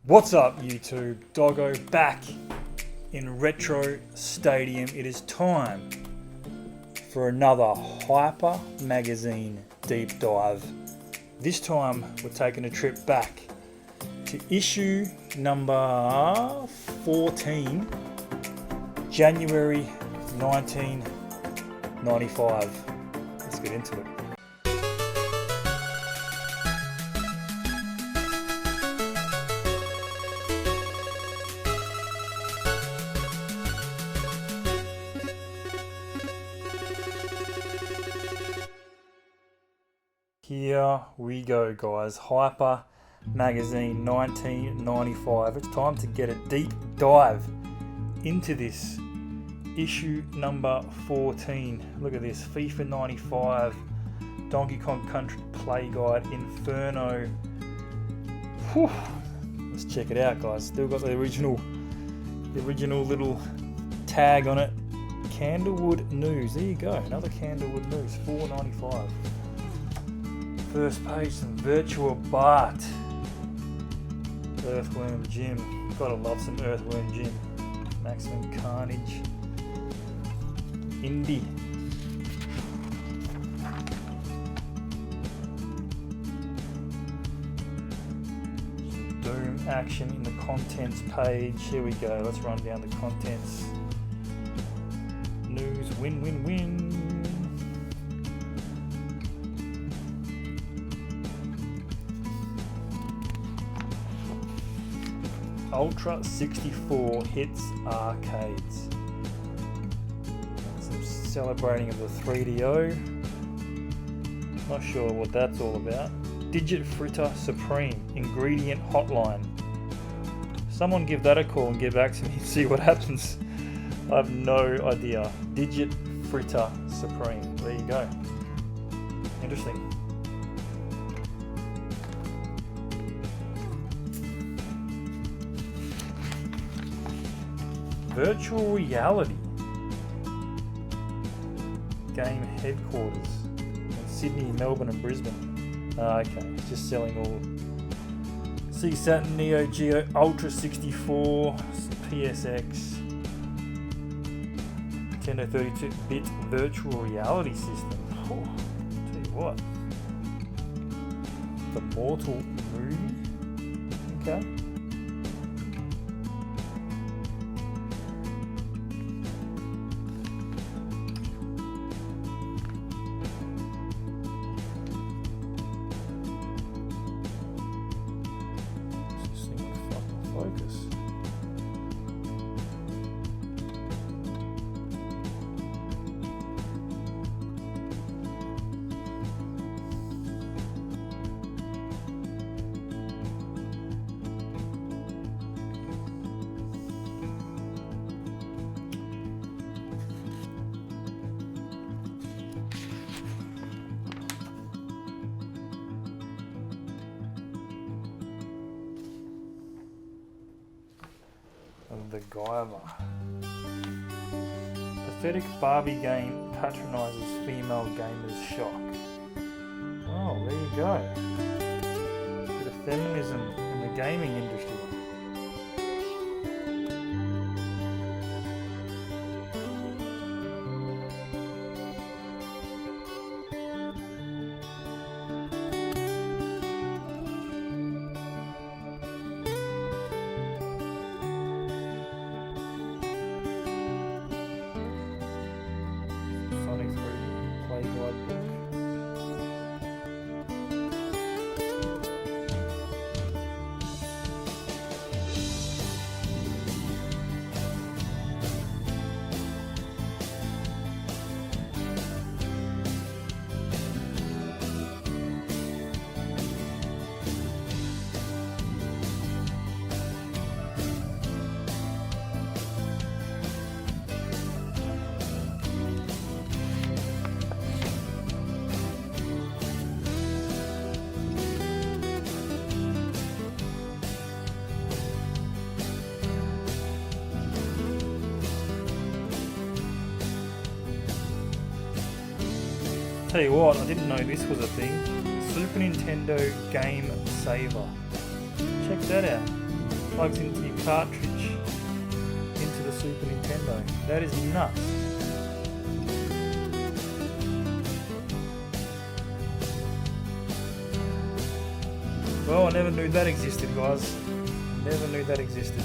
What's up YouTube? Doggo back in Retro Stadium. It is time for another Hyper Magazine deep dive. This time we're taking a trip back to issue number 14, January 1995. Let's get into it. Here we go, guys. Hyper Magazine 1995. It's time to get a deep dive into this issue number 14. Look at this, FIFA 95, Donkey Kong Country Play Guide, Inferno. Whew. Let's check it out, guys. Still got the original little tag on it. Candlewood News. There you go. Another Candlewood News. $4.95. First page, some Virtual Bart. Earthworm Jim. Gotta love some Earthworm Jim. Maximum Carnage. Indie. Some Doom action in the contents page. Here we go. Let's run down the contents. News. Win. Ultra 64 hits arcades. Some celebrating of the 3DO. Not sure what that's all about. Digit Fritter Supreme ingredient hotline. Someone give that a call and get back to me and see what happens. I have no idea. Digit Fritter Supreme. There you go. Interesting. Virtual reality game headquarters in Sydney, Melbourne and Brisbane. Okay, it's just selling all Sega Saturn, Neo Geo, Ultra 64, PSX, Nintendo 32-bit virtual reality system. Oh, tell you what, the Mortal movie. Okay. Focus. The Guyver. Pathetic Barbie game patronizes female gamers' shock. Oh, there you go. Bit of feminism in the gaming industry. Play guide book. Tell you what, I didn't know this was a thing. Super Nintendo Game Saver. Check that out. plugs into your cartridge into the Super Nintendo. That is nuts. Well, I never knew that existed, guys. Never knew that existed.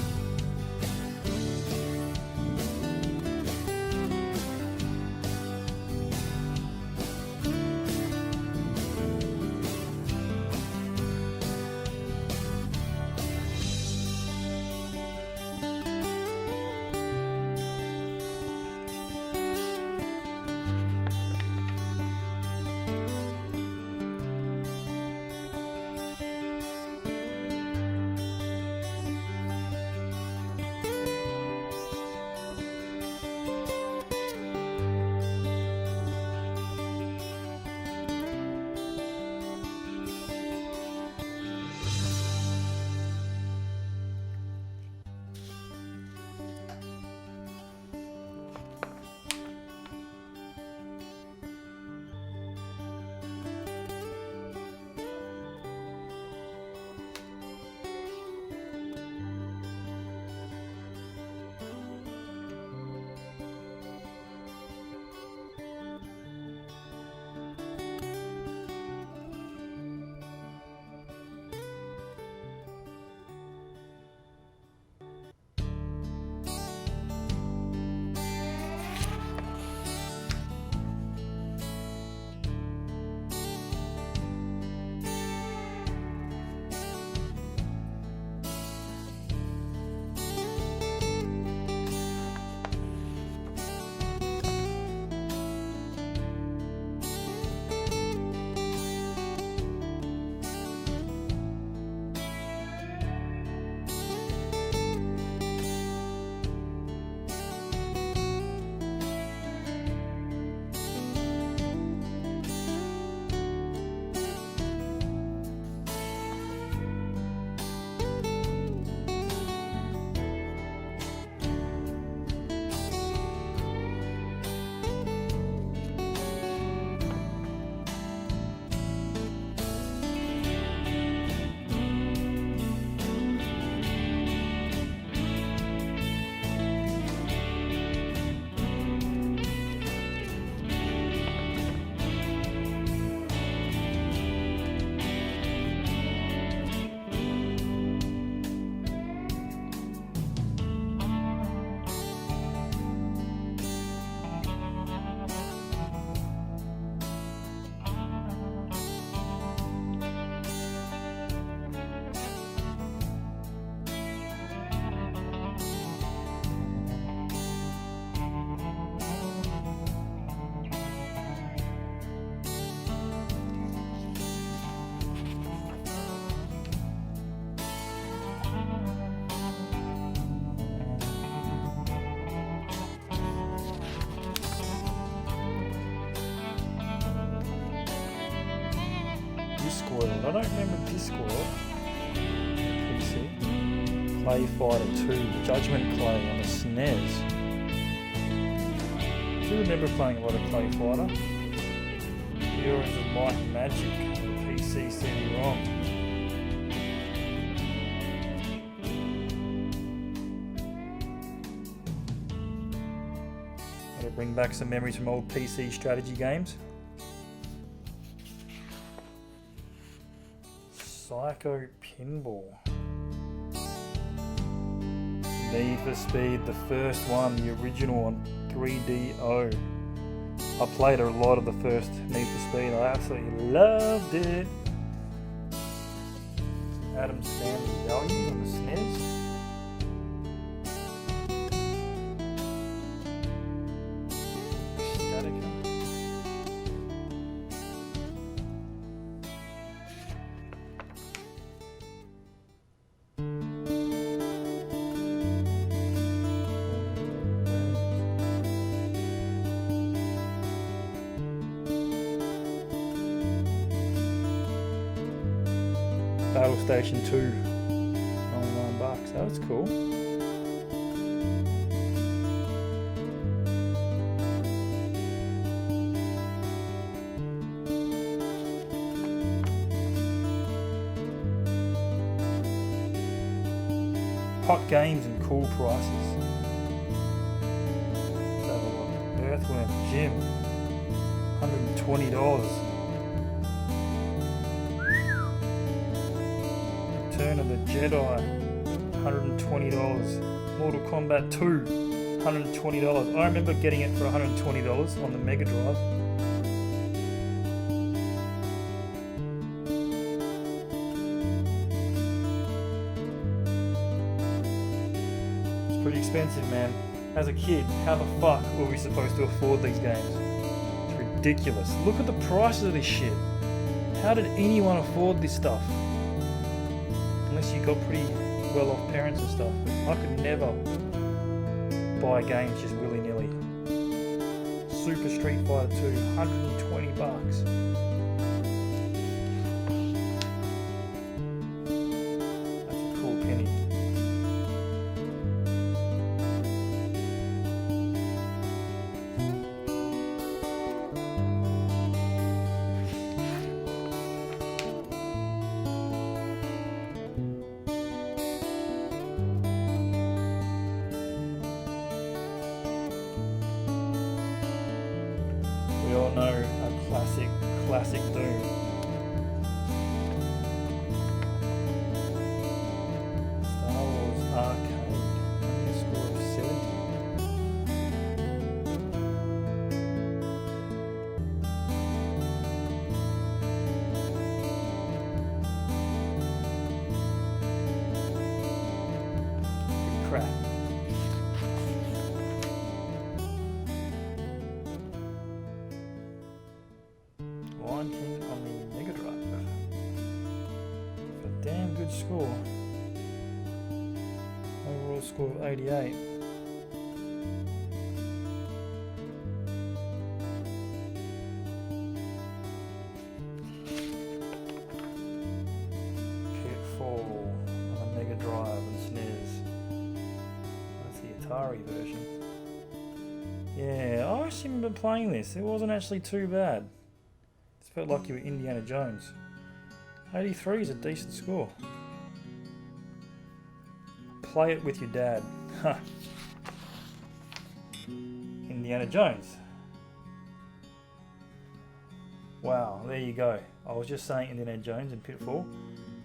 Discworld. I don't remember Discworld. PC. Clay Fighter 2. Judgment Clay on the SNES. I do remember playing a lot of Clay Fighter. Heroes of Might and Magic on the PC CD-ROM. Gotta bring back some memories from old PC strategy games. Psycho Pinball. Need for Speed, the first one, the original on 3DO. I played a lot of the first Need for Speed. I absolutely loved it. Adam Stanley Value on the SNES. Battle Station 2, $99. That was cool. hot games and cool prices. Let's have a look. Earthworm Jim, $120. Return of the Jedi, $120. Mortal Kombat 2, $120. I remember getting it for $120 on the Mega Drive. It's pretty expensive, man. As a kid, how the fuck were we supposed to afford these games? It's ridiculous. Look at the prices of this shit. How did anyone afford this stuff? Unless you got pretty well-off parents and stuff. But I could never buy games just willy-nilly. Super Street Fighter 2, $120. That's a cool penny. We all know a classic Doom. Star Wars Arcade, only a score of 70. Pretty crap. Lion King on the Mega Drive. A damn good score. Overall score of 88. Pitfall on the Mega Drive and SNES. That's the Atari version. Yeah, I actually remember playing this. It wasn't actually too bad. Felt like you were Indiana Jones. 83 is a decent score. Play it with your dad. Indiana Jones. Wow, there you go. I was just saying Indiana Jones and Pitfall.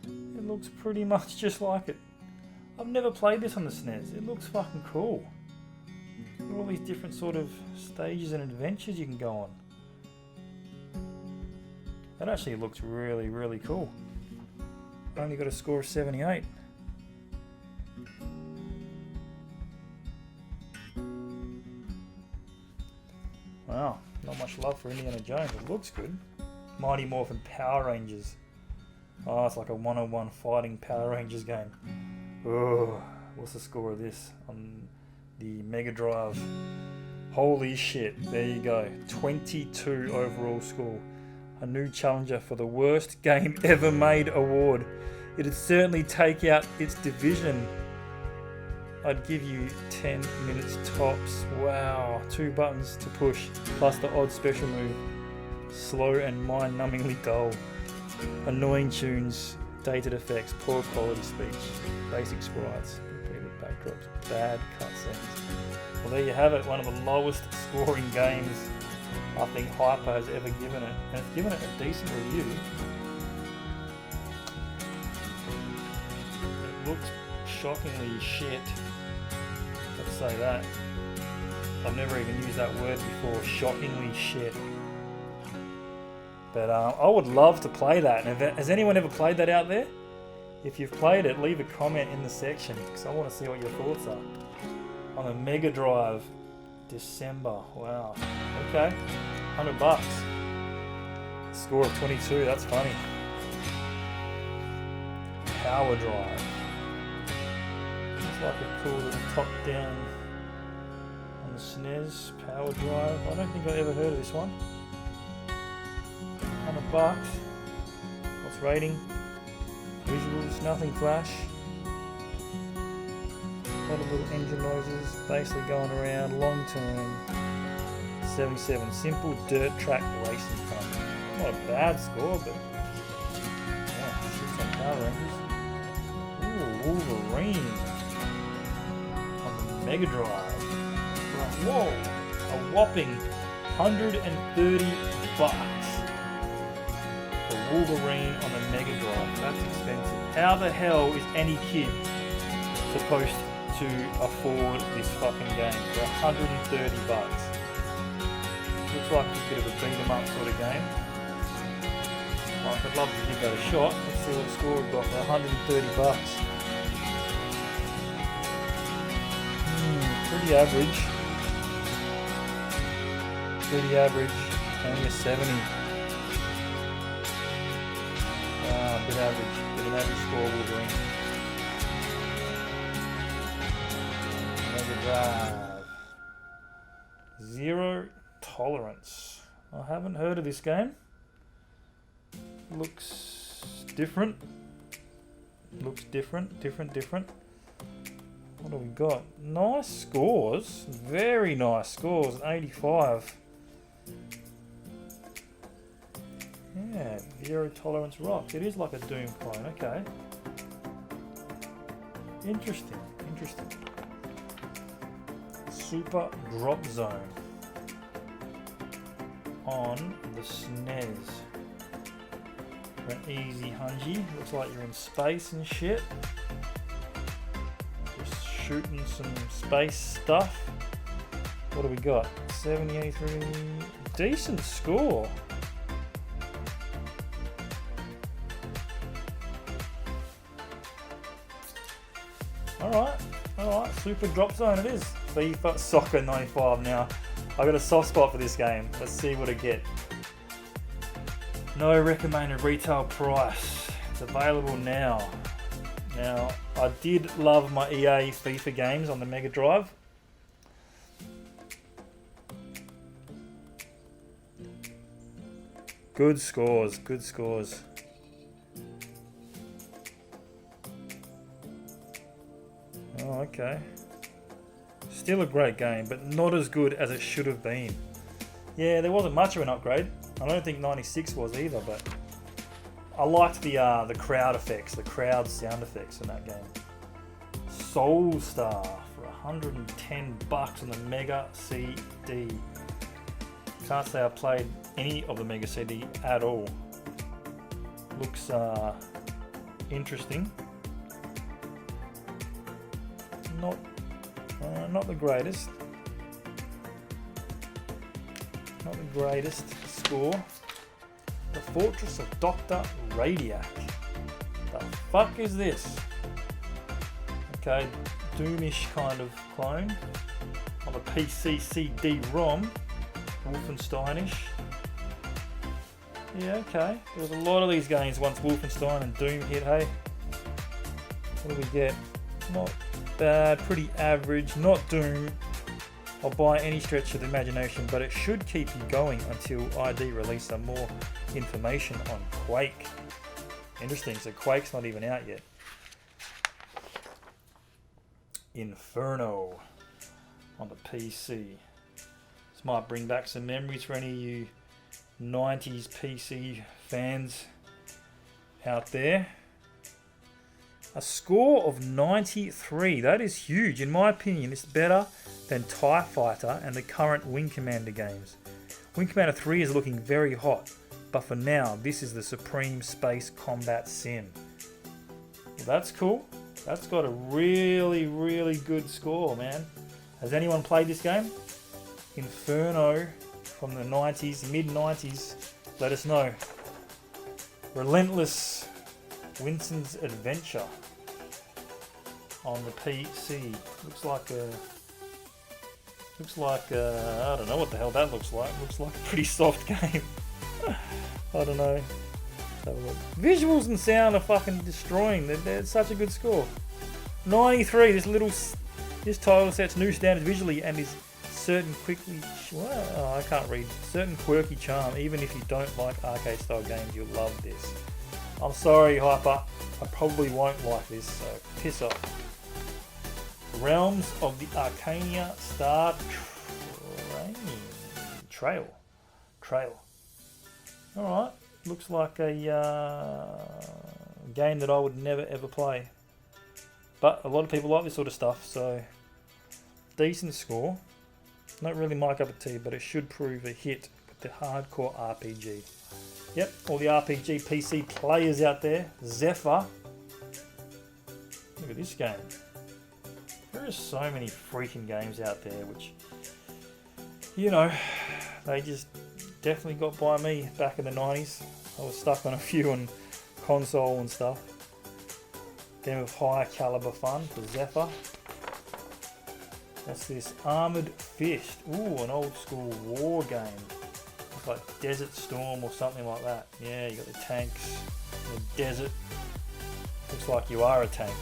It looks pretty much just like it. I've never played this on the SNES. It looks fucking cool. Look at all these different sort of stages and adventures you can go on. That actually looks really, really cool. Only got a score of 78. Wow, not much love for Indiana Jones. It looks good. Mighty Morphin Power Rangers. Oh, it's like a one-on-one fighting Power Rangers game. Oh, what's the score of this on the Mega Drive? Holy shit, there you go. 22 overall score. A new challenger for the worst game ever made award. It'd certainly take out its division. I'd give you 10 minutes tops. Wow, 2 buttons to push, plus the odd special move. Slow and mind-numbingly dull. Annoying tunes, dated effects, poor quality speech, basic sprites, repeated backdrops, bad cutscenes. Well, there you have it, one of the lowest scoring games I think Hyper has ever given it, and it's given it a decent review. It looks shockingly shit. Let's say that. I've never even used that word before, shockingly shit. But I would love to play that. And has anyone ever played that out there? If you've played it, leave a comment in the section because I want to see what your thoughts are. On the Mega Drive, December. Wow. Okay. $100. Score of 22. That's funny. Power Drive. It's like a cool little top-down on the SNES. Power Drive. I don't think I've ever heard of this one. $100. What's rating? Visuals, nothing flash. A lot of little engine noises, basically going around, long term. 77, simple dirt track racing fun. Not a bad score, but yeah, 6 on Power Rangers. Ooh, Wolverine. Mega Drive. Whoa, a whopping $130 for Wolverine on the Mega Drive. That's expensive. How the hell is any kid supposed to afford this fucking game for $130? Looks like a bit of a beat 'em up sort of game. Like, I'd love to give that a shot. Let's see what score we've got for $130. Pretty average. Pretty average. Only a 70. Bit average. Bit an average score, Wolverine. Mega Drive. Zero Tolerance. I haven't heard of this game. Looks different. Looks different. What do we got? Nice scores. Very nice scores. 85. Yeah, Zero Tolerance rocks. It is like a Doom clone. Okay. Interesting. Super Drop Zone on the SNES. For an easy hungy. Looks like you're in space and shit. Just shooting some space stuff. What do we got? 73. Decent score. Alright. Super Drop Zone it is. FIFA Soccer 95 now. I've got a soft spot for this game. Let's see what I get. No recommended retail price. It's available now. Now, I did love my EA FIFA games on the Mega Drive. Good scores. Oh, okay. Still a great game, but not as good as it should have been. Yeah, there wasn't much of an upgrade. I don't think 96 was either, but I liked the crowd effects, the crowd sound effects in that game. Soul Star for $110 on the Mega CD. Can't say I played any of the Mega CD at all. Looks interesting. Not the greatest. Not the greatest score. The Fortress of Dr. Radiac. The fuck is this? Okay, Doomish kind of clone. On the PC CD-ROM. Wolfensteinish. Yeah, okay. There was a lot of these games once Wolfenstein and Doom hit, hey? What do we get? Not bad, pretty average, not Doom or by any stretch of the imagination, but it should keep you going until ID release some more information on Quake. Interesting, so Quake's not even out yet. Inferno on the PC. This might bring back some memories for any of you 90s PC fans out there. A score of 93. That is huge. In my opinion, it's better than TIE Fighter and the current Wing Commander games. Wing Commander 3 is looking very hot, but for now, this is the supreme space combat sim. Well, that's cool. That's got a really, really good score, man. Has anyone played this game? Inferno from the 90s, mid-90s. Let us know. Relentless Winston's Adventure on the PC. Looks like I don't know what the hell that looks like. Looks like a pretty soft game. I don't know. Let's have a look. Visuals and sound are fucking destroying. They're such a good score. 93. This title sets new standards visually and is certain I can't read. Certain quirky charm. Even if you don't like arcade style games, you'll love this. I'm sorry, Hyper. I probably won't like this, so piss off. Realms of the Arcania Star Trail. Alright. Looks like a game that I would never ever play. But a lot of people like this sort of stuff, so decent score. Not really my cup of tea, but it should prove a hit with the hardcore RPG. Yep, all the RPG PC players out there. Zephyr. Look at this game. There are so many freaking games out there which, you know, they just definitely got by me back in the 90s. I was stuck on a few on console and stuff. Game of high caliber fun for Zephyr. What's this? Armored Fist. Ooh, an old school war game. It's like Desert Storm or something like that. Yeah, you got the tanks, the desert. Looks like you are a tank.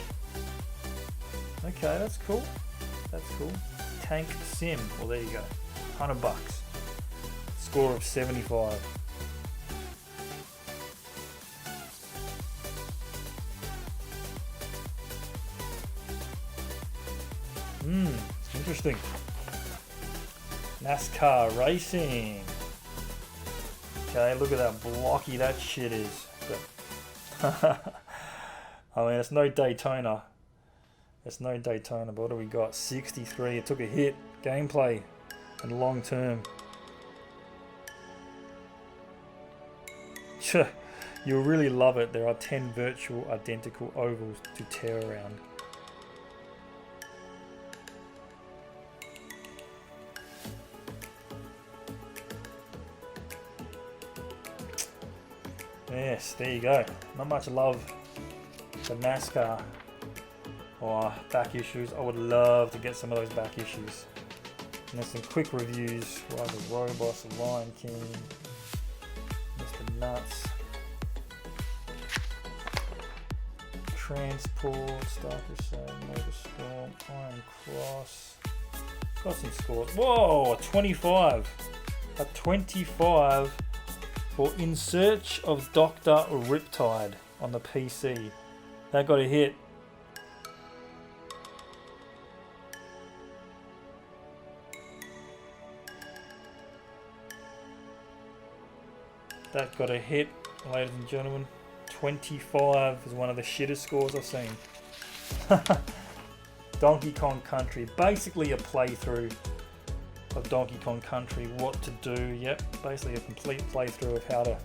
Okay, that's cool. That's cool. Tank Sim. Well, there you go. $100. Score of 75. Interesting. NASCAR racing. Okay, look at how blocky that shit is. But I mean, it's no Daytona. It's no Daytona, but what do we got? 63. It took a hit. Gameplay and long term. You'll really love it. There are 10 virtual identical ovals to tear around. Yes, there you go. Not much love for NASCAR or back issues. I would love to get some of those back issues. And there's some quick reviews. Rise of Robots, The Lion King, Mr. Nuts, Transport, Star Crusade, Nova Storm, Iron Cross. Got some scores. Whoa, a 25. A 25 for In Search of Dr. Riptide on the PC. That got a hit. That got a hit, ladies and gentlemen. 25 is one of the shittest scores I've seen. Donkey Kong Country. Basically a playthrough of Donkey Kong Country. What to do. Yep, basically a complete playthrough of how to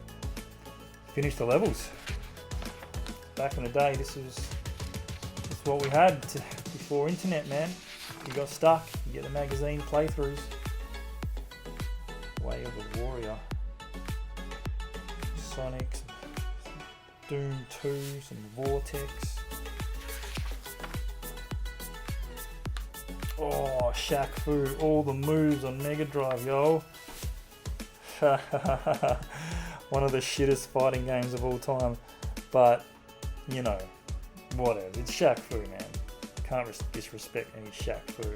finish the levels. Back in the day, this is what we had before internet, man. You got stuck, you get the magazine playthroughs. Way of the Warrior. Sonic, Doom 2, some Vortex. Oh, Shaq Fu, all the moves on Mega Drive, yo. One of the shittest fighting games of all time. But, you know, whatever. It's Shaq Fu, man. Can't disrespect any Shaq Fu.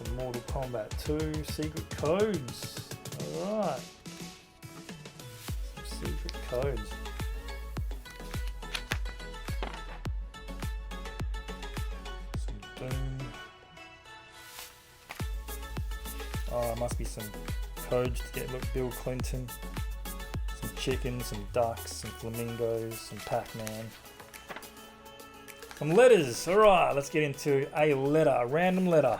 Some Mortal Kombat 2, Secret Codes. Alright. Secret codes. Some Doom. Oh, must be some codes to get Bill Clinton. Some chickens, some ducks, some flamingos, some Pac-Man. Some letters. Alright, let's get into a letter, a random letter.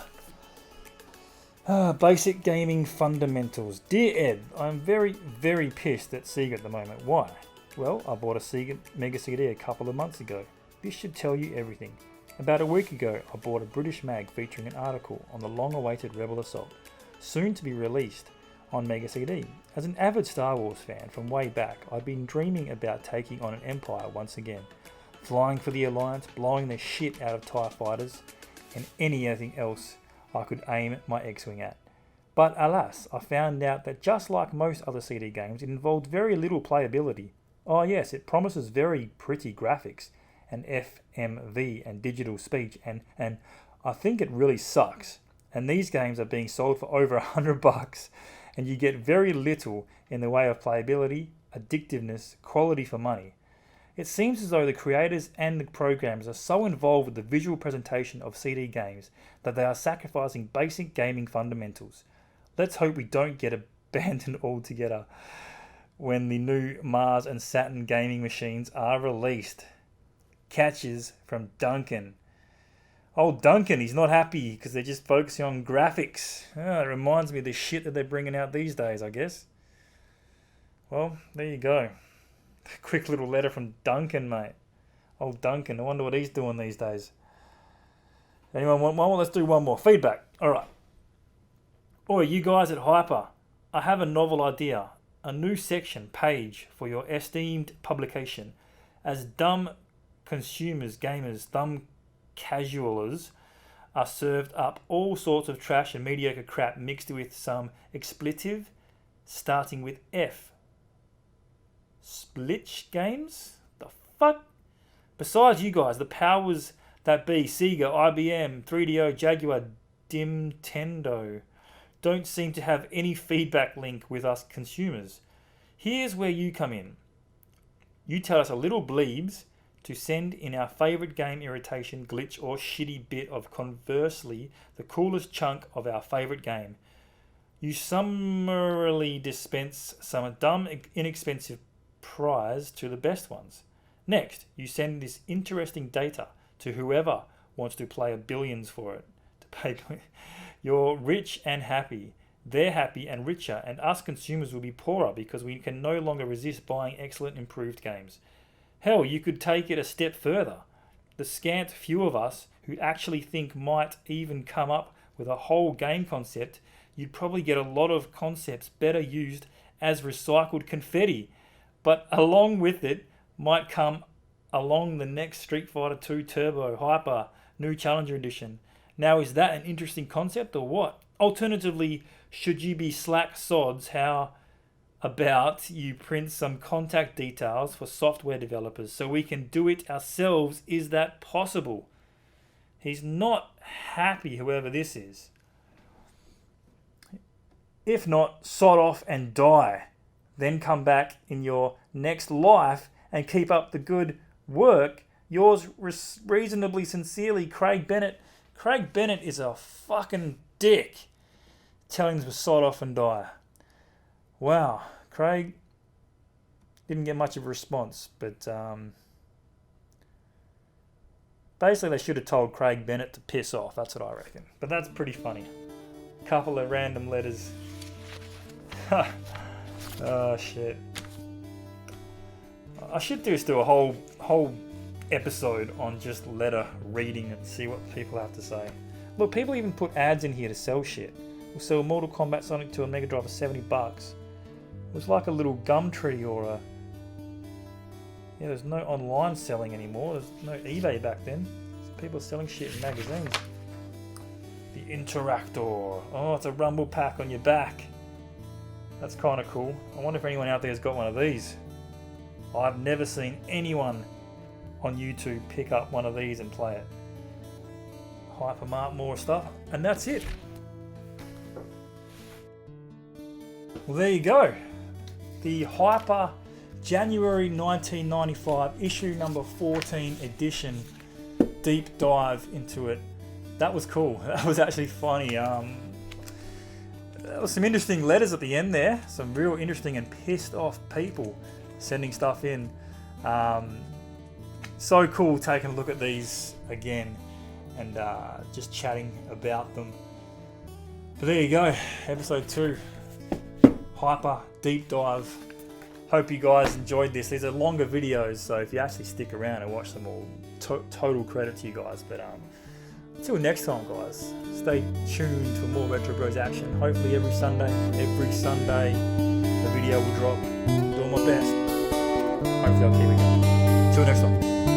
Basic gaming fundamentals. Dear Ed, I'm very, very pissed at Sega at the moment. Why? Well, I bought a Sega Mega CD a couple of months ago. This should tell you everything. About a week ago, I bought a British mag featuring an article on the long-awaited Rebel Assault, soon to be released on Mega CD. As an avid Star Wars fan from way back, I've been dreaming about taking on an Empire once again, flying for the Alliance, blowing the shit out of TIE fighters, and anything else I could aim my X-Wing at. But alas, I found out that just like most other CD games, it involved very little playability. Oh yes, it promises very pretty graphics, and FMV and digital speech, and I think it really sucks. And these games are being sold for over $100, and you get very little in the way of playability, addictiveness, quality for money. It seems as though the creators and the programmers are so involved with the visual presentation of CD games that they are sacrificing basic gaming fundamentals. Let's hope we don't get abandoned altogether when the new Mars and Saturn gaming machines are released. Catches from Duncan. Old Duncan, he's not happy because they're just focusing on graphics. It reminds me of the shit that they're bringing out these days, I guess. Well, there you go. Quick little letter from Duncan, mate. Old Duncan, I wonder what he's doing these days. Anyone want one more? Let's do one more. Feedback. All right. Oi, you guys at Hyper, I have a novel idea. A new section, page, for your esteemed publication. As dumb consumers, gamers, dumb casualers are served up all sorts of trash and mediocre crap mixed with some expletive starting with F. Splitch games? The fuck? Besides you guys, the powers that be, Sega, IBM, 3DO, Jaguar, Nintendo, don't seem to have any feedback link with us consumers. Here's where you come in. You tell us a little bleebs to send in our favourite game irritation, glitch or shitty bit of conversely the coolest chunk of our favourite game. You summarily dispense some dumb, inexpensive prize to the best ones. Next, you send this interesting data to whoever wants to play billions for it. You're rich and happy. They're happy and richer, and us consumers will be poorer because we can no longer resist buying excellent improved games. Hell, you could take it a step further. The scant few of us who actually think might even come up with a whole game concept, you'd probably get a lot of concepts better used as recycled confetti. But along with it might come along the next Street Fighter 2 Turbo, Hyper, New Challenger Edition. Now, is that an interesting concept or what? Alternatively, should you be slack sods, how about you print some contact details for software developers so we can do it ourselves? Is that possible? He's not happy, whoever this is. If not, sod off and die. Then come back in your next life and keep up the good work. Yours reasonably sincerely, Craig Bennett. Craig Bennett is a fucking dick. Telling them to sod off and die. Wow. Craig didn't get much of a response, but basically they should have told Craig Bennett to piss off. That's what I reckon. But that's pretty funny. Couple of random letters. Oh shit. I should do a whole episode on just letter reading and see what people have to say. Look, people even put ads in here to sell shit. We'll sell Mortal Kombat Sonic 2 and Mega Drive for $70. It was like a little Gumtree or a... Yeah, there's no online selling anymore. There's no eBay back then. So people are selling shit in magazines. The Interactor. Oh, it's a rumble pack on your back. That's kind of cool. I wonder if anyone out there has got one of these. I've never seen anyone on YouTube pick up one of these and play it. Hypermart, more stuff. And that's it. Well, there you go. The Hyper January 1995 issue number 14 edition deep dive into it. That was cool. That was actually funny. There was some interesting letters at the end there. Some real interesting and pissed off people sending stuff in. So cool taking a look at these again and just chatting about them. But there you go. Episode 2. Hyper deep dive. Hope you guys enjoyed this. These are longer videos, so if you actually stick around and watch them all, total credit to you guys. But until next time, guys, stay tuned for more Retro Bros action. Hopefully every Sunday the video will drop. I'm doing my best. Hopefully I'll keep it going. Until next time.